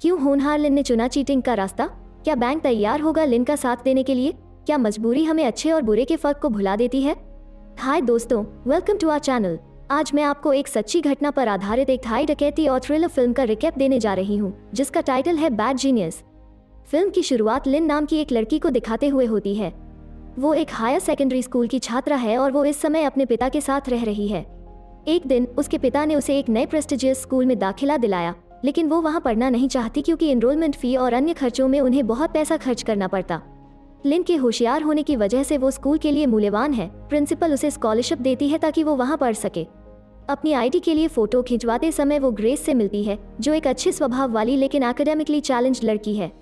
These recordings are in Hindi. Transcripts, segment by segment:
क्यों होनहार लिन ने चुना चीटिंग का रास्ता? क्या बैंक तैयार होगा लिन का साथ देने के लिए? क्या मजबूरी हमें अच्छे और बुरे के फर्क को भुला देती है? हाय दोस्तों, वेलकम टू आवर चैनल। आज मैं आपको एक सच्ची घटना पर आधारित एक थाई डकैती और थ्रिलर फिल्म का रिकैप देने जा रही हूँ, जिसका टाइटल है बैड जीनियस। फिल्म की शुरुआत लिन नाम की एक लड़की को दिखाते हुए होती है। वो एक हायर सेकेंडरी स्कूल की छात्रा है और वो इस समय अपने पिता के साथ रह रही है। एक दिन उसके पिता ने उसे एक नए प्रेस्टिजियस स्कूल में दाखिला दिलाया, लेकिन वो वहाँ पढ़ना नहीं चाहती क्योंकि एनरोलमेंट फी और अन्य खर्चों में उन्हें बहुत पैसा खर्च करना पड़ता। लिन के होशियार होने की वजह से वो स्कूल के लिए मूल्यवान है। प्रिंसिपल उसे स्कॉलरशिप देती है ताकि वो वहाँ पढ़ सके। अपनी आईडी के लिए फोटो खिंचवाते समय वो ग्रेस से मिलती है, जो एक अच्छे स्वभाव वाली लेकिन एकेडमिकली चैलेंज्ड लड़की है।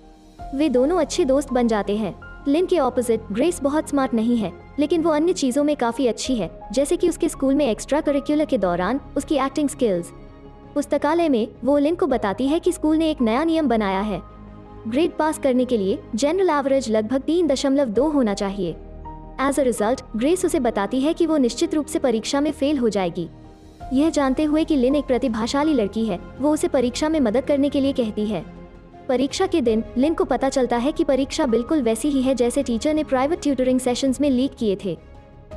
वे दोनों अच्छे दोस्त बन जाते हैं। लिन के ऑपोजिट ग्रेस बहुत स्मार्ट नहीं है, लेकिन वो अन्य चीजों में काफी अच्छी है, जैसे कि उसके स्कूल में एक्स्ट्रा करिकुलर के दौरान उसकी एक्टिंग स्किल्स। पुस्तकालय में वो लिन को बताती है कि स्कूल ने एक नया नियम बनाया है। ग्रेड पास करने के लिए जनरल एवरेज लगभग 3.2 होना चाहिए। एज अ रिजल्ट ग्रेस उसे बताती है कि वो निश्चित रूप से परीक्षा में फेल हो जाएगी। यह जानते हुए कि लिन एक प्रतिभाशाली लड़की है, वो उसे परीक्षा में मदद करने के लिए कहती है। परीक्षा के दिन लिन को पता चलता है कि परीक्षा बिल्कुल वैसी ही है जैसे टीचर ने प्राइवेट ट्यूटरिंग सेशंस में लीक किए थे।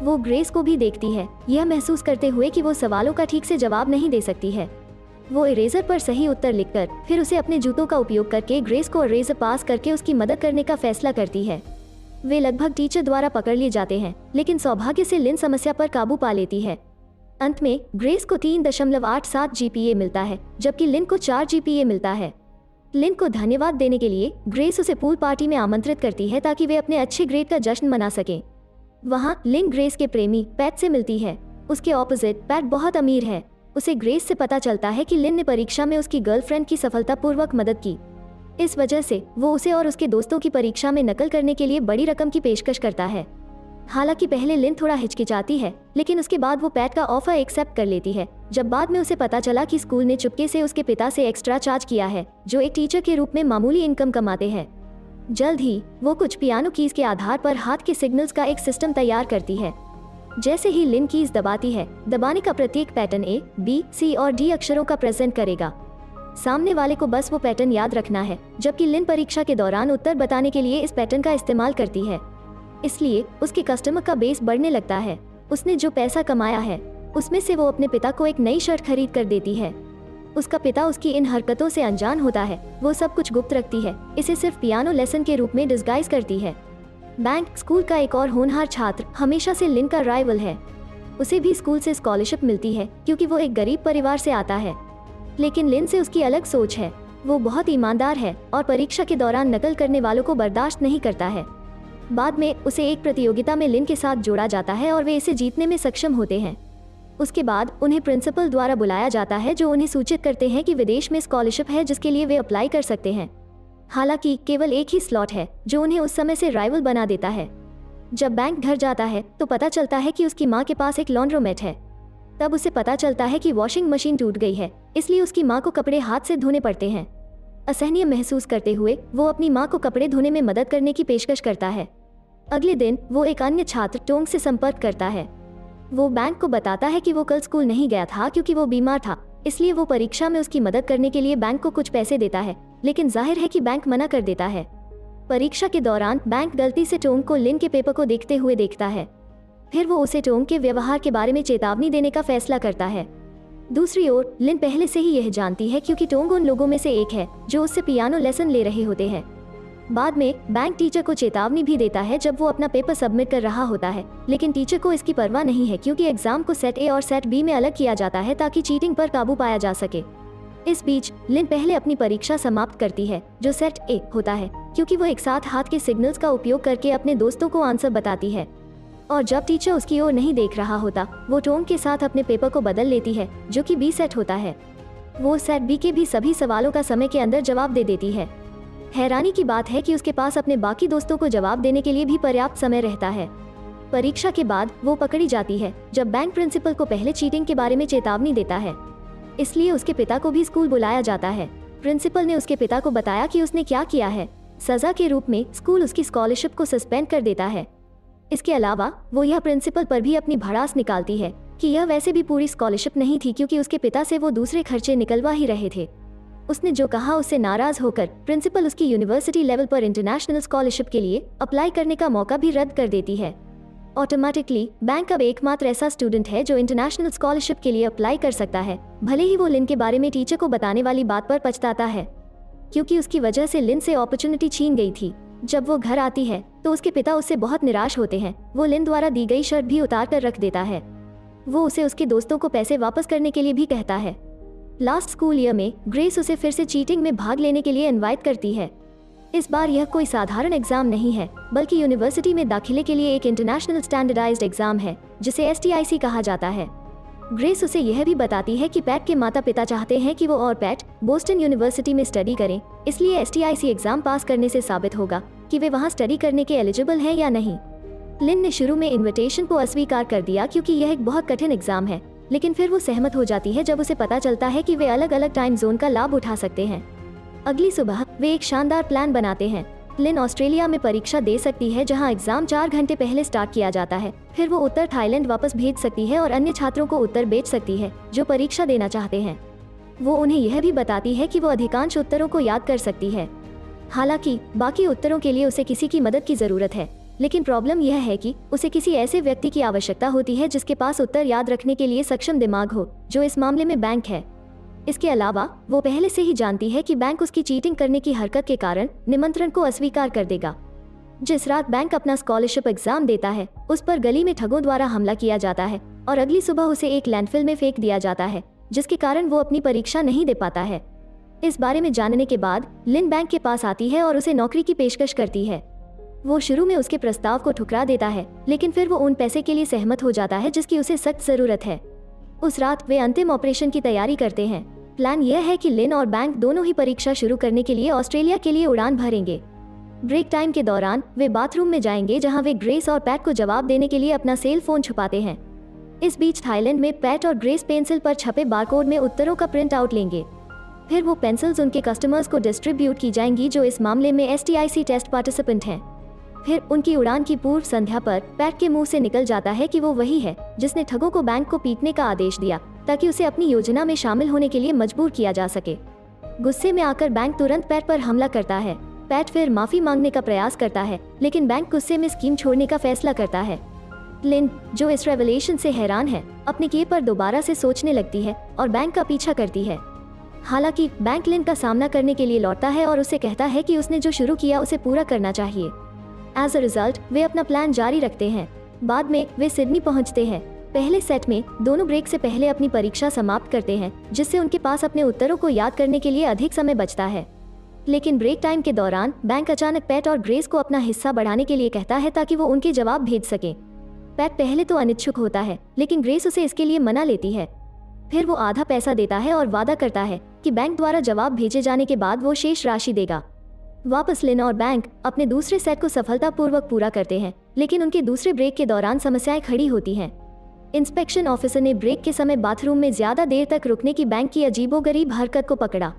वो ग्रेस को भी देखती है, यह महसूस करते हुए कि वो सवालों का ठीक से जवाब नहीं दे सकती है। वो इरेजर पर सही उत्तर लिखकर फिर उसे अपने जूतों का उपयोग करके ग्रेस को इरेजर पास करके उसकी मदद करने का फैसला करती है। वे लगभग टीचर द्वारा पकड़ लिए जाते हैं, लेकिन सौभाग्य से लिन समस्या पर काबू पा लेती है। अंत में ग्रेस को 3.87 जीपीए मिलता है, जबकि लिन को 4 जीपीए मिलता है। लिन को धन्यवाद देने के लिए ग्रेस उसे पूल पार्टी में आमंत्रित करती है ताकि वे अपने अच्छे ग्रेड का जश्न मना सकें। वहाँ लिन ग्रेस के प्रेमी पैट से मिलती है। उसके ऑपोजिट पैट बहुत अमीर है। उसे ग्रेस से पता चलता है कि लिन ने परीक्षा में उसकी गर्लफ्रेंड की सफलतापूर्वक मदद की। इस वजह से वो उसे और उसके दोस्तों की परीक्षा में नकल करने के लिए बड़ी रकम की पेशकश करता है। हालांकि पहले लिन थोड़ा हिचकिचाती है, लेकिन उसके बाद वो पैट का ऑफर एक्सेप्ट कर लेती है, जब बाद में उसे पता चला कि स्कूल ने चुपके से उसके पिता से एक्स्ट्रा चार्ज किया है, जो एक टीचर के रूप में मामूली इनकम कमाते हैं। जल्द ही वो कुछ पियानो कीज के आधार पर हाथ के सिग्नल्स का एक सिस्टम तैयार करती है। जैसे ही लिन कीज दबाती है, दबाने का प्रत्येक पैटर्न ए, बी, सी और डी अक्षरों का प्रेजेंट करेगा। सामने वाले को बस वो पैटर्न याद रखना है, जबकि लिन परीक्षा के दौरान उत्तर बताने के लिए इस पैटर्न का इस्तेमाल करती है। इसलिए उसके कस्टमर का बेस बढ़ने लगता है। उसने जो पैसा कमाया है, उसमें से वो अपने पिता को एक नई शर्ट खरीद कर देती है। उसका पिता उसकी इन हरकतों से अनजान होता है। वो सब कुछ गुप्त रखती है, इसे सिर्फ पियानो लेसन के रूप में डिस्गाइज करती है। बैंक स्कूल का एक और होनहार छात्र हमेशा से लिन का राइवल है। उसे भी स्कूल से स्कॉलरशिप मिलती है क्योंकि वो एक गरीब परिवार से आता है, लेकिन लिन से उसकी अलग सोच है। वो बहुत ईमानदार है और परीक्षा के दौरान नकल करने वालों को बर्दाश्त नहीं करता है। बाद में उसे एक प्रतियोगिता में लिन के साथ जोड़ा जाता है और वे इसे जीतने में सक्षम होते हैं। उसके बाद उन्हें प्रिंसिपल द्वारा बुलाया जाता है, जो उन्हें सूचित करते हैं कि विदेश में स्कॉलरशिप है जिसके लिए वे अप्लाई कर सकते हैं। हालांकि केवल एक ही स्लॉट है, जो उन्हें उस समय से राइवल बना देता है। जब बैंक घर जाता है तो पता चलता है कि उसकी माँ के पास एक लॉन्ड्रोमेट है। तब उसे पता चलता है कि वॉशिंग मशीन टूट गई है, इसलिए उसकी माँ को कपड़े हाथ से धोने पड़ते हैं। असहनीय महसूस करते हुए वो अपनी माँ को कपड़े धोने में मदद करने की पेशकश करता है। अगले दिन वो एक अन्य छात्र टोंग से संपर्क करता है। वो बैंक को बताता है कि वो कल स्कूल नहीं गया था क्योंकि वो बीमार था, इसलिए वो परीक्षा में उसकी मदद करने के लिए बैंक को कुछ पैसे देता है, लेकिन जाहिर है कि बैंक मना कर देता है। परीक्षा के दौरान बैंक गलती से टोंग को लिन के पेपर को देखते हुए देखता है। फिर वो उसे टोंग के व्यवहार के बारे में चेतावनी देने का फैसला करता है। दूसरी ओर लिन पहले से ही यह जानती है क्योंकि टोंग उन लोगों में से एक है जो उससे पियानो लेसन ले रहे होते हैं। बाद में बैंक टीचर को चेतावनी भी देता है जब वो अपना पेपर सबमिट कर रहा होता है, लेकिन टीचर को इसकी परवाह नहीं है क्योंकि एग्जाम को सेट ए और सेट बी में अलग किया जाता है ताकि चीटिंग पर काबू पाया जा सके। इस बीच लिन पहले अपनी परीक्षा समाप्त करती है, जो सेट ए होता है, क्योंकि वो एक साथ हाथ के सिग्नल्स का उपयोग करके अपने दोस्तों को आंसर बताती है। और जब टीचर उसकी ओर नहीं देख रहा होता, वो टोंग के साथ अपने पेपर को बदल लेती है, जो कि बी सेट होता है। वो सेट बी के भी सभी सवालों का समय के अंदर जवाब दे देती है। हैरानी की बात है कि उसके पास अपने बाकी दोस्तों को जवाब देने के लिए भी पर्याप्त समय रहता है। परीक्षा के बाद वो पकड़ी जाती है जब बैंक प्रिंसिपल को पहले चीटिंग के बारे में चेतावनी देता है, इसलिए उसके पिता को भी स्कूल बुलाया जाता है। प्रिंसिपल ने उसके पिता को बताया कि उसने क्या किया है। सजा के रूप में स्कूल उसकी स्कॉलरशिप को सस्पेंड कर देता है। इसके अलावा वो यह प्रिंसिपल पर भी अपनी भड़ास निकालती है कि यह वैसे भी पूरी स्कॉलरशिप नहीं थी क्योंकि उसके पिता से वो दूसरे खर्चे निकलवा ही रहे थे। उसने जो कहा उससे नाराज होकर प्रिंसिपल उसकी यूनिवर्सिटी लेवल पर इंटरनेशनल स्कॉलरशिप के लिए अप्लाई करने का मौका भी रद्द कर देती है। ऑटोमेटिकली बैंक अब एकमात्र ऐसा स्टूडेंट है जो इंटरनेशनल स्कॉलरशिप के लिए अप्लाई कर सकता है, भले ही वो लिन के बारे में टीचर को बताने वाली बात पर पछताता है, क्योंकि उसकी वजह से लिन से अपॉर्चुनिटी छीन गई थी। जब वो घर आती है तो उसके पिता उससे बहुत निराश होते हैं। वो लिन द्वारा दी गई शर्ट भी उतार कर रख देता है। वो उसे उसके दोस्तों को पैसे वापस करने के लिए भी कहता है। लास्ट स्कूल ईयर में ग्रेस उसे फिर से चीटिंग में भाग लेने के लिए इनवाइट करती है। इस बार यह कोई साधारण एग्जाम नहीं है, बल्कि यूनिवर्सिटी में दाखिले के लिए एक इंटरनेशनल स्टैंडर्डाइज्ड एग्जाम है, जिसे STIC कहा जाता है। ग्रेस उसे यह भी बताती है कि पैट के माता पिता चाहते हैं कि वो और पैट बोस्टन यूनिवर्सिटी में स्टडी करें, इसलिए STIC एग्जाम पास करने से साबित होगा कि वे वहां स्टडी करने के एलिजिबल हैं या नहीं। लिन ने शुरू में इन्विटेशन को अस्वीकार कर दिया क्योंकि यह एक बहुत कठिन एग्जाम है, लेकिन फिर वो सहमत हो जाती है जब उसे पता चलता है कि वे अलग अलग टाइम जोन का लाभ उठा सकते हैं। अगली सुबह वे एक शानदार प्लान बनाते हैं। लिन ऑस्ट्रेलिया में परीक्षा दे सकती है, जहां एग्जाम 4 घंटे पहले स्टार्ट किया जाता है। फिर वो उत्तर थाईलैंड वापस भेज सकती है और अन्य छात्रों को उत्तर बेच सकती है जो परीक्षा देना चाहते हैं। वो उन्हें यह भी बताती है कि वो अधिकांश उत्तरों को याद कर सकती है। हालांकि बाकी उत्तरों के लिए उसे किसी की मदद की जरूरत है, लेकिन प्रॉब्लम यह है कि उसे किसी ऐसे व्यक्ति की आवश्यकता होती है जिसके पास उत्तर याद रखने के लिए सक्षम दिमाग हो, जो इस मामले में बैंक है। इसके अलावा वो पहले से ही जानती है कि बैंक उसकी चीटिंग करने की हरकत के कारण निमंत्रण को अस्वीकार कर देगा। जिस रात बैंक अपना स्कॉलरशिप एग्जाम देता है, उस पर गली में ठगों द्वारा हमला किया जाता है और अगली सुबह उसे एक लैंडफिल में फेंक दिया जाता है, जिसके कारण वो अपनी परीक्षा नहीं दे पाता है। इस बारे में जानने के बाद लिन बैंक के पास आती है और उसे नौकरी की पेशकश करती है। वो शुरू में उसके प्रस्ताव को ठुकरा देता है, लेकिन फिर वो उन पैसे के लिए सहमत हो जाता है जिसकी उसे सख्त जरूरत है। उस रात वे अंतिम ऑपरेशन की तैयारी करते हैं। प्लान यह है कि लिन और बैंक दोनों ही परीक्षा शुरू करने के लिए ऑस्ट्रेलिया के लिए उड़ान भरेंगे। ब्रेक टाइम के दौरान वे बाथरूम में जाएंगे, जहां वे ग्रेस और पैट को जवाब देने के लिए अपना सेल फोन छुपाते हैं। इस बीच थाईलैंड में पैट और ग्रेस पेंसिल पर छपे बारकोड में उत्तरों का प्रिंट आउट लेंगे। फिर वो पेंसिल्स उनके कस्टमर्स को डिस्ट्रीब्यूट की जाएंगी जो इस मामले में STIC टेस्ट पार्टिसिपेंट हैं। फिर उनकी उड़ान की पूर्व संध्या पर पैट के मुंह से निकल जाता है कि वो वही है जिसने ठगों को बैंक को पीटने का आदेश दिया, ताकि उसे अपनी योजना में शामिल होने के लिए मजबूर किया जा सके। गुस्से में आकर बैंक तुरंत पैट पर हमला करता है। पैट फिर माफी मांगने का प्रयास करता है, लेकिन बैंक गुस्से में स्कीम छोड़ने का फैसला करता है। लिन, जो इस रेवलेशन से हैरान है, अपने किए पर दोबारा से सोचने लगती है और बैंक का पीछा करती है। हालांकि बैंक लिन का सामना करने के लिए लौटता है और उसे कहता है कि उसने जो शुरू किया उसे पूरा करना चाहिए। एज अ रिजल्ट वे अपना प्लान जारी रखते हैं। बाद में वे सिडनी पहुंचते हैं। पहले सेट में दोनों ब्रेक से पहले अपनी परीक्षा समाप्त करते हैं, जिससे उनके पास अपने उत्तरों को याद करने के लिए अधिक समय बचता है। लेकिन ब्रेक टाइम के दौरान बैंक अचानक पैट और ग्रेस को अपना हिस्सा बढ़ाने के लिए कहता है ताकि वो उनके जवाब भेज सकें। पैट पहले तो अनिच्छुक होता है, लेकिन ग्रेस उसे इसके लिए मना लेती है। फिर वो आधा पैसा देता है और वादा करता है कि बैंक द्वारा जवाब भेजे जाने के बाद वो शेष राशि देगा। वापस लिन और बैंक अपने दूसरे सेट को सफलतापूर्वक पूरा करते हैं, लेकिन उनके दूसरे ब्रेक के दौरान समस्याएं खड़ी होती हैं। इंस्पेक्शन ऑफिसर ने ब्रेक के समय बाथरूम में ज्यादा देर तक रुकने की बैंक की अजीबोगरीब हरकत को पकड़ा।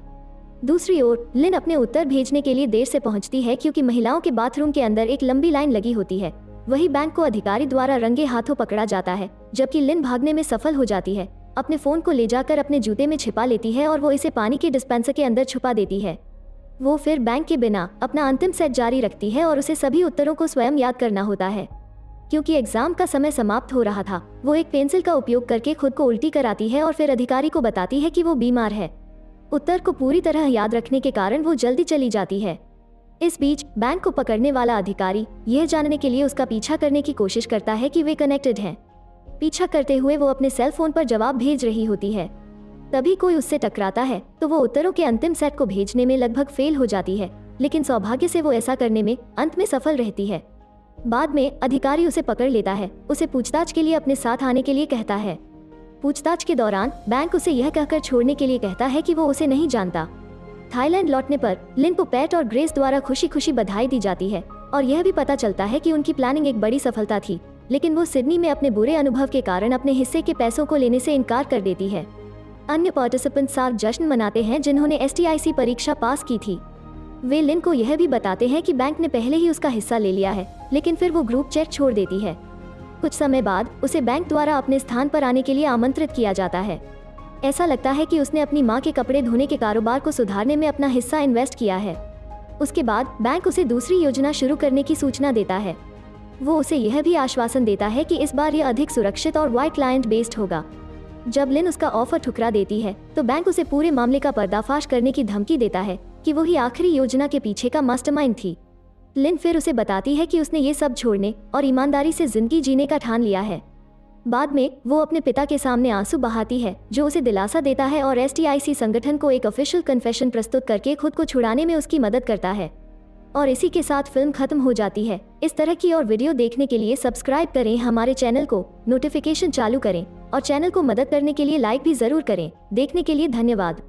दूसरी ओर लिन अपने उत्तर भेजने के लिए देर से पहुंचती है क्योंकि महिलाओं के बाथरूम के अंदर एक लंबी लाइन लगी होती है। वही बैंक को अधिकारी द्वारा रंगे हाथों पकड़ा जाता है, जबकि लिन भागने में सफल हो जाती है। अपने फोन को ले जाकर अपने जूते में छिपा लेती है और वो इसे पानी के डिस्पेंसर के अंदर छुपा देती है। वो फिर बैंक के बिना अपना अंतिम सेट जारी रखती है और उसे सभी उत्तरों को स्वयं याद करना होता है। क्योंकि एग्जाम का समय समाप्त हो रहा था, वो एक पेंसिल का उपयोग करके खुद को उल्टी कराती है और फिर अधिकारी को बताती है कि वो बीमार है। उत्तर को पूरी तरह याद रखने के कारण वो जल्दी चली जाती है। इस बीच बैंक को पकड़ने वाला अधिकारी यह जानने के लिए उसका पीछा करने की कोशिश करता है कि वे कनेक्टेड हैं। पीछा करते हुए वो अपने सेल फोन पर जवाब भेज रही होती है। तभी कोई उससे टकराता है तो वो उत्तरों के अंतिम सेट को भेजने में लगभग फेल हो जाती है, लेकिन सौभाग्य से वो ऐसा करने में अंत में सफल रहती है। बाद में अधिकारी उसे पकड़ लेता है, उसे पूछताछ के लिए अपने साथ आने के लिए कहता है। पूछताछ के दौरान बैंक उसे यह कहकर छोड़ने के लिए कहता है कि वो उसे नहीं जानता। थाईलैंड लौटने पर लिन को पैट और ग्रेस द्वारा खुशी खुशी बधाई दी जाती है और यह भी पता चलता है कि उनकी प्लानिंग एक बड़ी सफलता थी, लेकिन वो सिडनी में अपने बुरे अनुभव के कारण अपने हिस्से के पैसों को लेने से इनकार कर देती है। अन्य पार्टिसिपेंट साथ जश्न मनाते हैं जिन्होंने STIC परीक्षा पास की थी। वे लिन को यह भी बताते हैं कि बैंक ने पहले ही उसका हिस्सा ले लिया है, लेकिन फिर वो ग्रुप चैट छोड़ देती है। कुछ समय बाद उसे बैंक द्वारा अपने स्थान पर आने के लिए आमंत्रित किया जाता है। ऐसा लगता है कि उसने अपनी माँ के कपड़े धोने के कारोबार को सुधारने में अपना हिस्सा इन्वेस्ट किया है। उसके बाद बैंक उसे दूसरी योजना शुरू करने की सूचना देता है। वो उसे यह भी आश्वासन देता है कि इस बार ये अधिक सुरक्षित और वाइट क्लाइंट बेस्ड होगा। जब लिन उसका ऑफर ठुकरा देती है तो बैंक उसे पूरे मामले का पर्दाफाश करने की धमकी देता है कि वही आखिरी योजना के पीछे का मास्टरमाइंड थी। लिन फिर उसे बताती है कि उसने ये सब छोड़ने और ईमानदारी से जिंदगी जीने का ठान लिया है। बाद में वो अपने पिता के सामने आंसू बहाती है, जो उसे दिलासा देता है और STIC संगठन को एक ऑफिशियल कन्फेशन प्रस्तुत करके खुद को छुड़ाने में उसकी मदद करता है। और इसी के साथ फिल्म खत्म हो जाती है। इस तरह की और वीडियो देखने के लिए सब्सक्राइब करें हमारे चैनल को, नोटिफिकेशन चालू करें और चैनल को मदद करने के लिए लाइक भी जरूर करें। देखने के लिए धन्यवाद।